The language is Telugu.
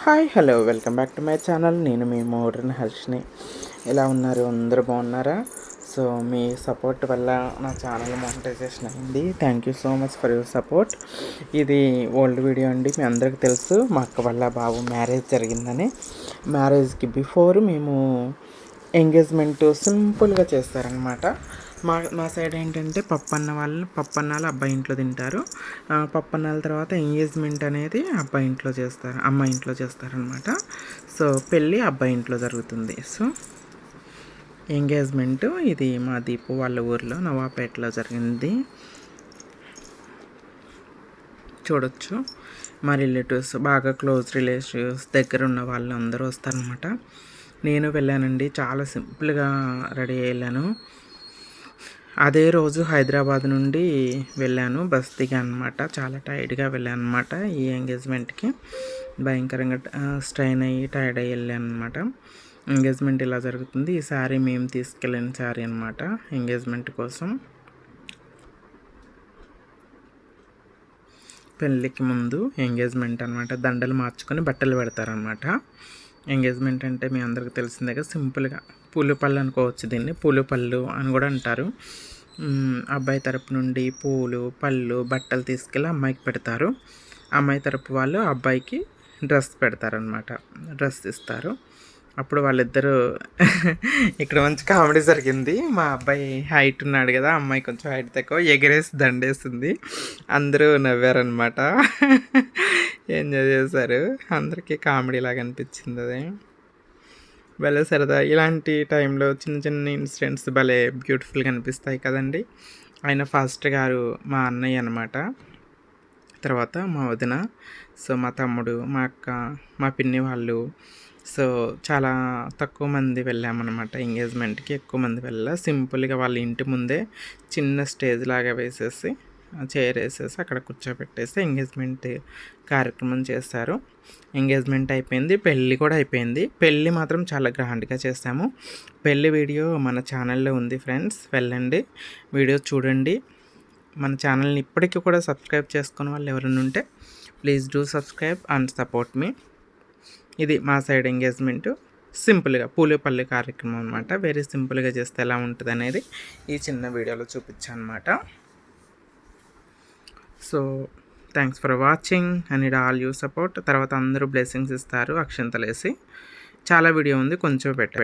Hi hello welcome back to my channel. నేను మీ మోడ్రన్ హర్ష్ని. ఎలా ఉన్నారు? అందరూ బాగున్నారా? సో మీ సపోర్ట్ వల్ల నా ఛానల్ మానిటైజేషన్ అయింది. Thank you so much for your support. ఇది ఓల్డ్ వీడియో అండి. మీ అందరికి తెలుసు మా అక్క వల్ల బాబు మ్యారేజ్ జరిగిందని. మ్యారేజ్కి బిఫోర్ మేము ఎంగేజ్మెంట్ సింపుల్గా చేస్తారనమాట. మా సైడ్ ఏంటంటే పప్పన్నాలు అబ్బాయి ఇంట్లో తింటారు. పప్పన్నాల తర్వాత ఎంగేజ్మెంట్ అనేది అబ్బాయి ఇంట్లో చేస్తారు, అమ్మాయి ఇంట్లో చేస్తారనమాట. సో పెళ్ళి అబ్బాయి ఇంట్లో జరుగుతుంది. సో ఎంగేజ్మెంట్ ఇది మా దీపు వాళ్ళ ఊర్లో నవాపేటలో జరిగింది. చూడొచ్చు. మా రిలేటివ్స్, బాగా క్లోజ్ రిలేటివ్స్, దగ్గర ఉన్న వాళ్ళు అందరూ వస్తారనమాట. నేను వెళ్ళానండి. చాలా సింపుల్గా రెడీ అయ్యాను. అదే రోజు హైదరాబాద్ నుండి వెళ్ళాను, బస్ దిగా అనమాట. చాలా టైర్డ్గా వెళ్ళాను అనమాట. ఈ ఎంగేజ్మెంట్కి భయంకరంగా స్ట్రైన్ అయ్యి టైర్డ్ అయ్యి వెళ్ళాను అనమాట. ఎంగేజ్మెంట్ ఇలా జరుగుతుంది. ఈ శారీ మేము తీసుకెళ్ళిన శారీ అనమాట ఎంగేజ్మెంట్ కోసం. పెళ్ళికి ముందు ఎంగేజ్మెంట్ అనమాట. దండలు మార్చుకొని బట్టలు పెడతారనమాట. ఎంగేజ్మెంట్ అంటే మీ అందరికీ తెలిసిందే కదా. సింపుల్గా పూలు పళ్ళు అనుకోవచ్చు, దీన్ని పూలు పళ్ళు అని కూడా అంటారు. అబ్బాయి తరపు నుండి పూలు పళ్ళు బట్టలు తీసుకెళ్ళి అమ్మాయికి పెడతారు. అమ్మాయి తరపు వాళ్ళు అబ్బాయికి డ్రెస్ పెడతారనమాట, డ్రెస్ ఇస్తారు. అప్పుడు వాళ్ళిద్దరూ ఇక్కడ మంచి కామెడీ జరిగింది. మా అబ్బాయి హైట్ ఉన్నాడు కదా, అమ్మాయి కొంచెం హైట్ తక్కువ, ఎగిరేసి దండేస్తుంది. అందరూ నవ్వారనమాట, ఎంజాయ్ చేశారు. అందరికీ కామెడీ లాగా అనిపించింది అది. భలే సరదా. ఇలాంటి టైంలో చిన్న చిన్న ఇన్సిడెంట్స్ భలే బ్యూటిఫుల్గా అనిపిస్తాయి కదండి. ఆయన ఫాస్ట్ గారు మా అన్నయ్య అనమాట, తర్వాత మా వదిన, సో మా తమ్ముడు, మా అక్క, మా పిన్ని వాళ్ళు. సో చాలా తక్కువ మంది వెళ్ళామన్నమాట ఎంగేజ్మెంట్కి. ఎక్కువ మంది సింపుల్గా వాళ్ళ ఇంటి ముందే చిన్న స్టేజ్ లాగా వేసేసి, చైర్ వేసేసి అక్కడ కూర్చోబెట్టేసి ఎంగేజ్మెంట్ కార్యక్రమం చేస్తారు. ఎంగేజ్మెంట్ అయిపోయింది, పెళ్ళి కూడా అయిపోయింది. పెళ్ళి మాత్రం చాలా గ్రాండ్గా చేస్తాము. పెళ్ళి వీడియో మన ఛానల్లో ఉంది ఫ్రెండ్స్, వెళ్ళండి వీడియో చూడండి. మన ఛానల్ని ఇప్పటికీ కూడా సబ్స్క్రైబ్ చేసుకున్న వాళ్ళు ఎవరైనా ఉంటే please do subscribe and support మీ. ఇది మా సైడ్ ఎంగేజ్మెంట్ సింపుల్గా పూలు పళ్ళు కార్యక్రమం అనమాట. వెరీ సింపుల్గా చేస్తే ఎలా ఉంటుంది అనేది ఈ చిన్న వీడియోలో చూపించాను అనమాట. So thanks for watching and it all you support. తర్వాత అందరూ బ్లెస్సింగ్స్ ఇస్తారు అక్షంతలేసి. చాలా వీడియో ఉంది, కొంచెం పెట్ట